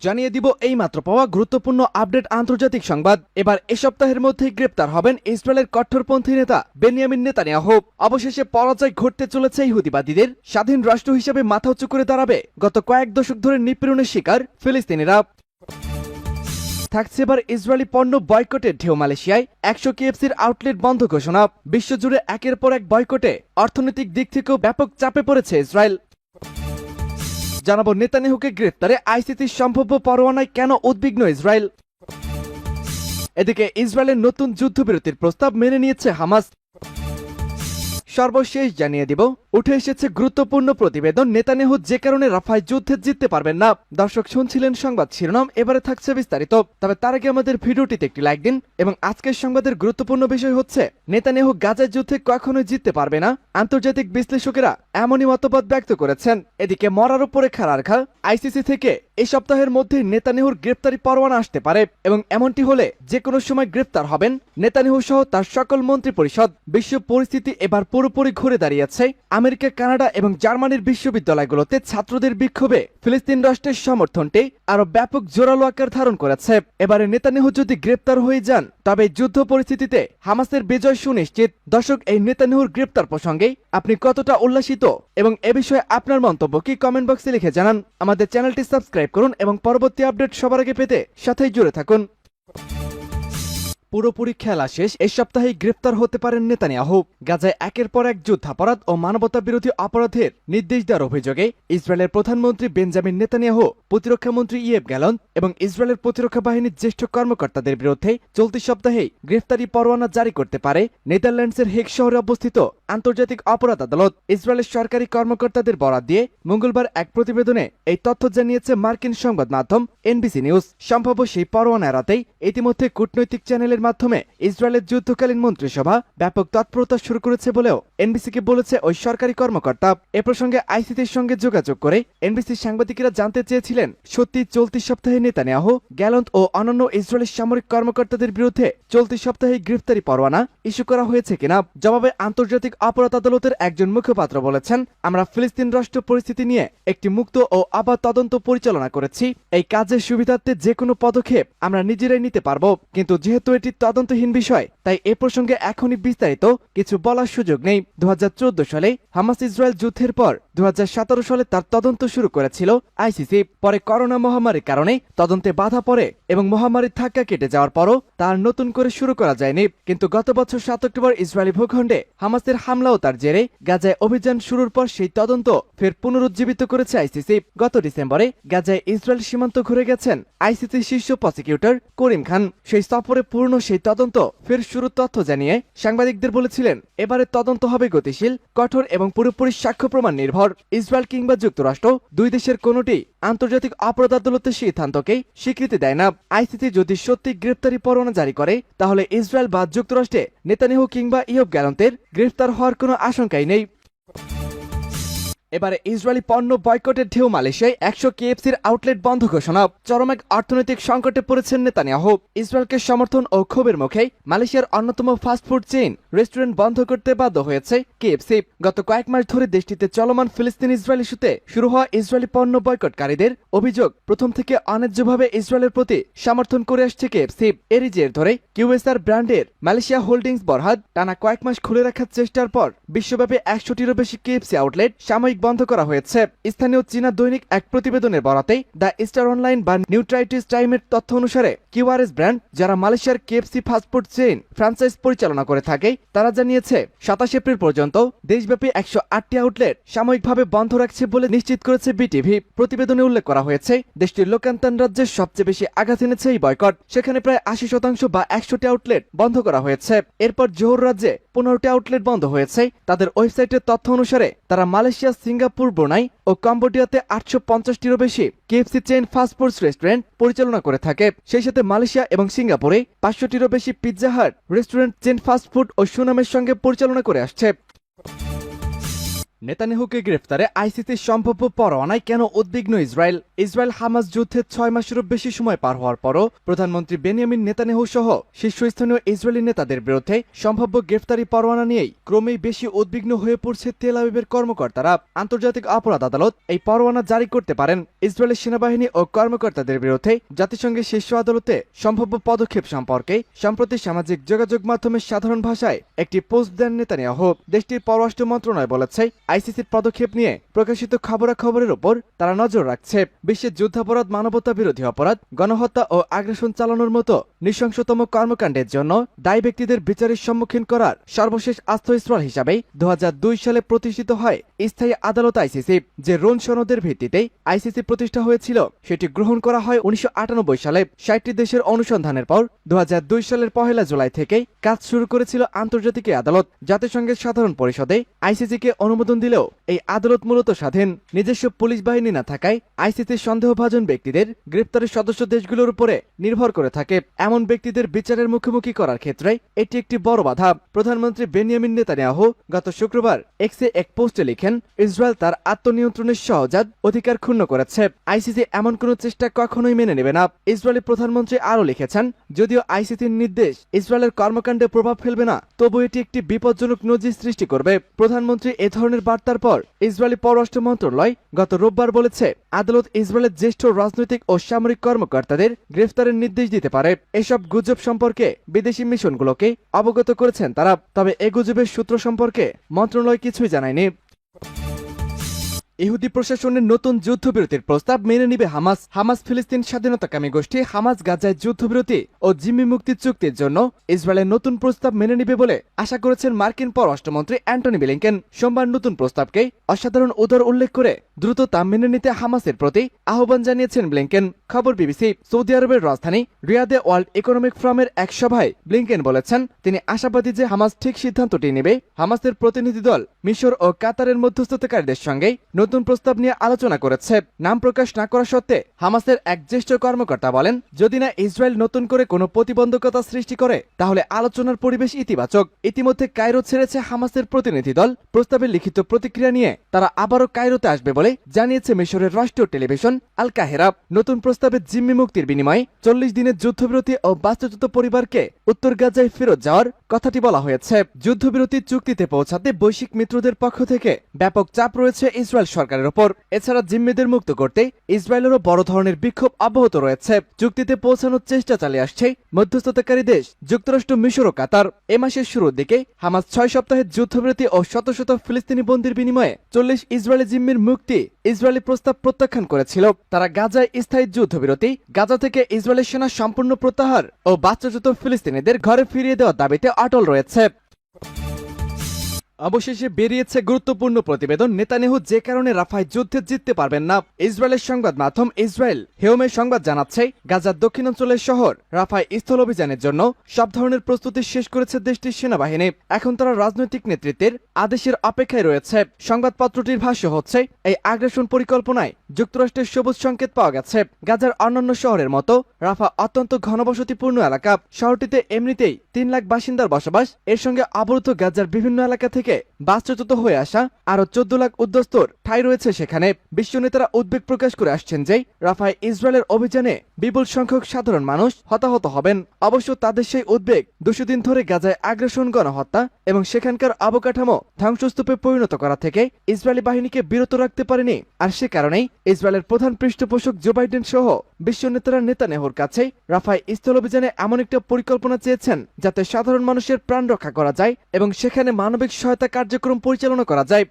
জানিয়ে দিব এই মাত্র পাওয়া গুরুত্বপূর্ণ আপডেট আন্তর্জাতিক সংবাদ। এবার এ সপ্তাহের মধ্যেই গ্রেপ্তার হবেন ইসরায়েলের কট্টরপন্থী নেতা বেনিয়ামিন নেতানিয়াহু। অবশেষে পরাজয় ঘটতে চলেছে ইহুদিবাদীদের, স্বাধীন রাষ্ট্র হিসেবে মাথা উঁচু করে দাঁড়াবে গত কয়েক দশক ধরে নিপীড়নের শিকার ফিলিস্তিনিরা। থাকছে এবার ইসরায়েলি পণ্য বয়কটের ঢেউ। মালয়েশিয়ায় 100 কেএফসির আউটলেট বন্ধ ঘোষণা। বিশ্বজুড়ে একের পর এক বয়কটে অর্থনৈতিক দিক থেকেও ব্যাপক চাপে পড়েছে ইসরায়েল। জানাবো নেতানিয়াহুকে গ্রেফতারে আইসিসির সম্ভাব্য পরোয়ানায় কেন উদ্বিগ্ন ইসরায়েল। এদিকে ইসরায়েলের নতুন যুদ্ধবিরতির প্রস্তাব মেনে নিয়েছে হামাস। সর্বশেষ জানিয়ে দিব, উঠে এসেছে গুরুত্বপূর্ণ প্রতিবেদন, নেতানিয়াহু যে কারণে রাফায় যুদ্ধে জিততে পারবেন না। দর্শক শুনছিলেন সংবাদ শিরোনাম, এবারে থাকছে বিস্তারিত। তবে তার আগে আমাদের ভিডিওটিতে একটি লাইক দিন। এবং আজকের সংবাদের গুরুত্বপূর্ণ বিষয় হচ্ছে, নেতানিয়াহু গাজার যুদ্ধে কখনোই জিততে পারবে না। আন্তর্জাতিক বিশ্লেষকেরা এমনই মতবাদ ব্যক্ত করেছেন। এদিকে মরার উপরে খাড়ার খা, আইসিসি থেকে এই সপ্তাহের মধ্যে নেতানিয়াহুর গ্রেপ্তারি পরোয়ানা আসতে পারে এবং এমনটি হলে যে কোনো সময় গ্রেপ্তার হবেন নেতানিয়াহু সহ তার সকল মন্ত্রী পরিষদ। বিশ্ব পরিস্থিতি এবার পুরোপুরি ঘুরে দাঁড়িয়েছে। আমেরিকা, কানাডা এবং জার্মানির বিশ্ববিদ্যালয়গুলোতে ছাত্রদের বিক্ষোভে ফিলিস্তিন রাষ্ট্রের সমর্থনটি আরো ব্যাপক জোরালো আকার ধারণ করেছে। এবারে নেতানিয়াহু যদি গ্রেপ্তার হয়ে যান তবে যুদ্ধ পরিস্থিতিতে হামাসের বিজয় সুনিশ্চিত। দর্শক, এই নেতানিয়াহুর গ্রেপ্তার প্রসঙ্গে আপনি কতটা উল্লাসিত এবং এ বিষয়ে আপনার মন্তব্য কি কমেন্ট বক্সে লিখে জানান। আমাদের চ্যানেলটি সাবস্ক্রাইব করুন এবং পরবর্তী আপডেট সবার আগে পেতে সাথেই জুড়ে থাকুন। পুরোপুরি খেলা শেষ, এই সপ্তাহেই গ্রেফতার হতে পারেন নেতানিয়াহু। গাজায় একের পর এক যুদ্ধাপরাধ ও মানবতা বিরোধী অপরাধের নির্দেশ দেওয়ার অভিযোগে ইসরায়েলের প্রধানমন্ত্রী বেঞ্জামিন নেতানিয়াহু, প্রতিরক্ষা মন্ত্রী ইয়েভ গ্যালন্ত এবং ইসরায়েলের প্রতিরক্ষা বাহিনীর জ্যেষ্ঠ কর্মকর্তাদের বিরুদ্ধে চলতি সপ্তাহেই গ্রেফতারি পরোয়ানা জারি করতে পারে নেদারল্যান্ডসের হেগ শহরে অবস্থিত আন্তর্জাতিক অপরাধ আদালত। ইসরায়েলের সরকারি কর্মকর্তাদের বরাত দিয়ে মঙ্গলবার এক প্রতিবেদনে এই তথ্য জানিয়েছে মার্কিন সংবাদ মাধ্যম এনবিসি নিউজ। সম্ভাব্য সেই পরোয়ানা এড়াতেই ইতিমধ্যে কূটনৈতিক চ্যানেলের মাধ্যমে ইসরায়েলের যুদ্ধকালীন মন্ত্রিসভা ব্যাপক তৎপরতা শুরু করেছে বলেও এনবিসিকে বলেছে ওই সরকারি কর্মকর্তা। এ প্রসঙ্গে আইসিসির সঙ্গে যোগাযোগ করে এনবিসির সাংবাদিকেরা জানতে চেয়েছিলেন, সত্যি চলতি সপ্তাহে নেতানিয়াহু, গ্যালন্ত ও অন্যান্য ইসরায়েলের সামরিক কর্মকর্তাদের বিরুদ্ধে চলতি সপ্তাহে গ্রেফতারি পরোয়ানা ইস্যু করা হয়েছে কিনা। জবাবে আন্তর্জাতিক অপরাধ আদালতের একজন মুখপাত্র বলেছেন, আমরা ফিলিস্তিন রাষ্ট্র পরিস্থিতি নিয়ে একটি মুক্ত ও অবাধ তদন্ত পরিচালনা করেছি। এই কাজের সুবিধার্থে যে কোনো পদক্ষেপ আমরা নিজেরাই নিতে পারব, কিন্তু যেহেতু এটি তদন্তহীন বিষয় তাই এ প্রসঙ্গে এখনই বিস্তারিত কিছু বলার সুযোগ নেই। 2014 সালে হামাস ইসরায়েল যুদ্ধের পর 2017 সালে তার তদন্ত শুরু করেছিল আইসিসি। পরে করোনা মহামারীর কারণে তদন্তে বাধা পড়ে এবং মহামারীর ধাক্কা কেটে যাওয়ার পরও তার নতুন করে শুরু করা যায়নি। কিন্তু গত বছর 7 অক্টোবর ইসরায়েলি ভূখণ্ডে হামাসের হামলা ও তার জেরে গাজায় অভিযান শুরুর পর সেই তদন্ত ফের পুনরুজ্জীবিত করেছে আইসিসি। গত ডিসেম্বরে গাজায় ইসরায়েল সীমান্ত ঘুরে গেছেন আইসিসি শীর্ষ প্রসিকিউটর করিম খান। সেই সফরে পূর্ণ সেই তদন্ত ফের শুরুর তথ্য জানিয়ে সাংবাদিকদের বলেছিলেন, এবারে তদন্ত হবে গতিশীল, কঠোর এবং পুরোপুরি সাক্ষ্য প্রমাণ নির্ভর। ইসরায়েল কিংবা যুক্তরাষ্ট্র দুই দেশের কোনোটি আন্তর্জাতিক অপরাধ আদালতের সিদ্ধান্তকে স্বীকৃতি দেয় না। আইসিসি যদি সত্যি গ্রেফতারি পরোয়ানা জারি করে তাহলে ইসরায়েল বা যুক্তরাষ্ট্রে নেতানিয়াহু কিংবা ইয়েভ গ্যালন্তের গ্রেফতার হওয়ার কোনো আশঙ্কাই নেই। এবারে ইসরায়েলি পণ্য বয়কটের ঢেউ। মালয়েশিয়ায় 100 কেএফসির আউটলেট বন্ধ ঘোষণা। চরম এক অর্থনৈতিক সংকটে পড়েছেন নেতানিয়াহু। ইসরায়েলকে সমর্থন ও ক্ষোভের মুখে মালয়েশিয়ার অন্যতম ফাস্টফুড চেইন রেস্টুরেন্ট বন্ধ করতে বাধ্য হয়েছে কেএফসি। গত কয়েক মাস ধরে দেশটিতে চলমান ফিলিস্তিন ইসরায়েল ইস্যুতে শুরু হওয়া ইসরায়েলি পণ্য বয়কটকারীদের অভিযোগ, প্রথম থেকে অন্যায্যভাবে ইসরায়েলের প্রতি সমর্থন করে আসছে কেএফসি। এরই জের ধরে কিউএসআর ব্র্যান্ডের মালয়েশিয়া হোল্ডিংস বরহাদ টানা কয়েক মাস খুলে রাখার চেষ্টার পর বিশ্বব্যাপী 100টিরও বেশি কেএফসি আউটলেট সাময়িক বন্ধ করা হয়েছে। স্থানীয় চীনা দৈনিক এক প্রতিবেদনের বরাতে দ্য স্টার অনলাইন বা নিউট্রাইটিস টাইমের তথ্য অনুসারে কিউআরএস ব্র্যান্ড, যারা মালয়েশিয়ার কেএফসি ফাস্টফুড চেইন ফ্রাঞ্চাইজ পরিচালনা করে থাকে, তারা জানিয়েছে 27 এপ্রিল পর্যন্ত দেশব্যাপী 108টি আউটলেট সাময়িকভাবে বন্ধ রাখছে বলে নিশ্চিত করেছে বিটিভি। প্রতিবেদনে উল্লেখ করা হয়েছে, দেশটির লোকান্তান রাজ্যের সবচেয়ে বেশি আঘাত এনেছে এই বয়কট। সেখানে প্রায় 80% বা 100টি আউটলেট বন্ধ করা হয়েছে। এরপর জোহর রাজ্যে 15টি আউটলেট বন্ধ হয়েছে। তাদের ওয়েবসাইটের তথ্য অনুসারে তারা মালয়েশিয়া, সিঙ্গাপুর, ব্রুনাই ও কম্বোডিয়াতে 850টিরও বেশি কেএফসি চেইন ফাস্টফুড রেস্টুরেন্ট পরিচালনা করে থাকে। সেই সাথে মালয়েশিয়া এবং সিঙ্গাপুরে 500টিরও বেশি Pizza Hut restaurant chain fast food ও সুনামের সঙ্গে পরিচালনা করে আসছে। নেতানিয়াহুকে গ্রেফতারে আইসিসির সম্ভাব্য পরোয়ানায় কেন উদ্বিগ্ন ইসরায়েল? ইসরায়েল হামাস যুদ্ধের 6 মাসেরও বেশি সময় পার হওয়ার পরও প্রধানমন্ত্রী বেনিয়ামিন নেতানিয়াহু সহ শীর্ষস্থানীয় ইসরায়েলি নেতাদের বিরুদ্ধে সম্ভাব্য গ্রেফতারি পরোয়ানা নিয়েই ক্রমেই বেশি উদ্বিগ্ন হয়ে পড়ছে তেল আবিবের কর্মকর্তারা। আন্তর্জাতিক অপরাধ আদালত এই পরোয়ানা জারি করতে পারেন। ইসরায়েলের সেনাবাহিনী ও কর্মকর্তাদের বিরুদ্ধে জাতিসংঘের শীর্ষ আদালতে সম্ভাব্য পদক্ষেপ সম্পর্কে সম্প্রতি সামাজিক যোগাযোগ মাধ্যমে সাধারণ ভাষায় একটি পোস্ট দেন নেতানিয়াহু। দেশটির পররাষ্ট্র মন্ত্রণালয় বলেছে, আইসিসির পদক্ষেপ নিয়ে প্রকাশিত খবরাখবরের উপর তারা নজর রাখছে। বিশ্বের যুদ্ধাপরাধ, মানবতা বিরোধী অপরাধ, গণহত্যা ও আগ্রাসন চালানোর মতো নৃশংসতম কর্মকাণ্ডের জন্য দায়ী ব্যক্তিদের বিচারের সম্মুখীন করার সর্বশেষ আশ্রয়স্থল হিসাবে 2002 সালে প্রতিষ্ঠিত হয় স্থায়ী আদালত আইসিসি। যে রোম সনদের ভিত্তিতে আইসিসি প্রতিষ্ঠা হয়েছিল সেটি গ্রহণ করা হয় 1998 সালে। 60টি দেশের অনুসন্ধানের পর 2002 সালের 1 জুলাই থেকে কাজ শুরু করেছিল আন্তর্জাতিক আদালত। জাতিসংঘের সাধারণ পরিষদে আইসিসিকে অনুমোদন দিলেও এই আদালত মূলত স্বাধীন। নিজস্ব পুলিশ বাহিনী না থাকায় আইসিসির সন্দেহভাজন ব্যক্তিদের গ্রেপ্তারের সদস্য দেশগুলোর উপরে নির্ভর করে থাকে। এমন ব্যক্তিদের বিচারের মুখোমুখি করার ক্ষেত্রে এটি একটি বড় বাধা। প্রধানমন্ত্রী বেনিয়ামিন নেতানিয়াহু গত শুক্রবার এক্সে এক পোস্টে লিখেন, ইসরায়েল তার আত্মনিয়ন্ত্রণের সহজাত অধিকার ক্ষুণ্ণ করেছে। আইসিসি এমন কোনো চেষ্টা কখনোই মেনে নেবে না। ইসরায়েলি প্রধানমন্ত্রী আরও লিখেছেন, যদিও আইসিসির নির্দেশ ইসরায়েলের কর্মকাণ্ডে প্রভাব ফেলবে না, তবু এটি একটি বিপজ্জনক নজির সৃষ্টি করবে। প্রধানমন্ত্রী এ ধরনের বার্তার পর ইসরায়েলি পররাষ্ট্র মন্ত্রণালয় গত রোববার বলেছে, আদালত ইসরায়েলের জ্যেষ্ঠ রাজনৈতিক ও সামরিক কর্মকর্তাদের গ্রেফতারের নির্দেশ দিতে পারে। এসব গুজব সম্পর্কে বিদেশি মিশনগুলোকে অবগত করেছেন তারা। তবে এ গুজবের সূত্র সম্পর্কে মন্ত্রণালয় কিছুই জানায়নি। ইহুদি প্রশাসনের নতুন যুদ্ধবিরতির প্রস্তাব মেনে নিবে হামাস ফিলিস্তিন স্বাধীনতাকামী গোষ্ঠী হামাস গাজায় যুদ্ধবিরতি ও জিম্মি মুক্তি চুক্তির জন্য ইসরায়েলের নতুন প্রস্তাব মেনে নিবে বলে আশা করেছেন মার্কিন পররাষ্ট্রমন্ত্রী অ্যান্টনি ব্লিংকেন। সোমবার নতুন প্রস্তাবকে অসাধারণ উদার উল্লেখ করে দ্রুত তা মেনে নিতে হামাসের প্রতি আহ্বান জানিয়েছেন ব্লিংকেন। খবর বিবিসি। সৌদি আরবের রাজধানী রিয়াদে ওয়ার্ল্ড ইকোনমিক ফোরামের এক সভায় ব্লিংকেন বলেছেন, তিনি আশাবাদী যে হামাস ঠিক সিদ্ধান্তটি নেবে। হামাসের প্রতিনিধি দল মিশর ও কাতারের মধ্যস্থতাকারীদের সঙ্গে নতুন প্রস্তাব নিয়ে আলোচনা করেছে। নাম প্রকাশ না করা সত্ত্বে হামাসের এক জ্যেষ্ঠ কর্মকর্তা বলেন, যদি না ইসরায়েল নতুন করে কোনো প্রতিবন্ধকতা সৃষ্টি করে তাহলে আলোচনার পরিবেশ ইতিবাচক। ইতিমধ্যে কায়রো ছেড়েছে হামাসের প্রতিনিধি দল। প্রস্তাবের লিখিত প্রতিক্রিয়া নিয়ে তারা আবারও কায়রোতে আসবে বলে জানিয়েছে মিশরের রাষ্ট্রীয় টেলিভিশন আল কাহেরা। নতুন প্রস্তাবে জিম্মি মুক্তির বিনিময়ে 40 দিনের যুদ্ধবিরতি ও বাস্তুচ্যুত পরিবারকে উত্তর গাজায় ফেরত যাওয়ার কথাটি বলা হয়েছে। যুদ্ধবিরতি চুক্তিতে পৌঁছাতে বৈশ্বিক মিত্রদের পক্ষ থেকে ব্যাপক চাপ রয়েছে ইসরায়েল সরকারের ওপর। এছাড়া জিম্মিদের মুক্ত করতে ইসরায়েলেরও বড় ধরনের বিক্ষোভ অব্যাহত রয়েছে। চুক্তিতে পৌঁছানোর চেষ্টা চালিয়ে আসছে মধ্যস্থতাকারী দেশ যুক্তরাষ্ট্র, মিশর ও কাতার। এ মাসের শুরুর দিকে হামাস 6 সপ্তাহের যুদ্ধবিরতি ও শত শত ফিলিস্তিনি বন্দীর বিনিময়ে 40 ইসরায়েলি জিম্মির মুক্তি ইসরায়েলি প্রস্তাব প্রত্যাখ্যান করেছিল। তারা গাজায় স্থায়ী যুদ্ধবিরতি, গাজা থেকে ইসরায়েলের সেনা সম্পূর্ণ প্রত্যাহার ও বাস্তুচ্যুত ফিলিস্তিনিদের ঘরে ফিরিয়ে দেওয়ার দাবিতে অটল রয়েছে। অবশেষে বেরিয়েছে গুরুত্বপূর্ণ প্রতিবেদন, নেতানিয়াহু যে কারণে রাফায় যুদ্ধে জিততে পারবেন না। ইসরায়েলের সংবাদ মাধ্যম ইসরায়েল হেওমে সংবাদ জানাচ্ছে, গাজার দক্ষিণাঞ্চলের শহর রাফায় স্থল অভিযানের জন্য সব ধরনের প্রস্তুতি শেষ করেছে দেশটির সেনাবাহিনী। এখন তারা রাজনৈতিক নেতৃত্বের আদেশের অপেক্ষায় রয়েছে। সংবাদপত্রটির ভাষ্য হচ্ছে, এই আগ্রাসন পরিকল্পনায় যুক্তরাষ্ট্রের সবুজ সংকেত পাওয়া গেছে। গাজার অন্যান্য শহরের মতো রাফা অত্যন্ত ঘনবসতিপূর্ণ এলাকা। শহরটিতে এমনিতেই 3 লাখ বাসিন্দার বসবাস। এর সঙ্গে অবরুদ্ধ গাজার বিভিন্ন এলাকা থেকে বাস্তুচ্যুত হয়ে আসা আরো 14 লাখ উদ্বাস্তুর ঠাঁই রয়েছে সেখানে। বিশ্ব নেতারা উদ্বেগ প্রকাশ করে আসছেন যে রাফায় ইসরায়েলের অভিযানে বিপুল সংখ্যক সাধারণ মানুষ হতাহত হবেন। অবশ্য তাদের সেই উদ্বেগ 200 দিন ধরে গাজায় আগ্রাসন, গণহত্যা এবং সেখানকার অবকাঠামো ধ্বংসস্তূপে পরিণত করা থেকে ইসরায়েলি বাহিনীকে বিরত রাখতে পারেনি। আর সে কারণেই ইসরায়েলের প্রধান পৃষ্ঠপোষক জো বাইডেন সহ বিশ্ব নেতারা নেতানিয়াহুর কাছে রাফায় স্থল অভিযানে এমন একটা পরিকল্পনা চেয়েছেন যাতে সাধারণ মানুষের প্রাণ রক্ষা করা যায় এবং সেখানে মানবিক সহায়তা কার্যক্রম পরিচালনা করা যায়।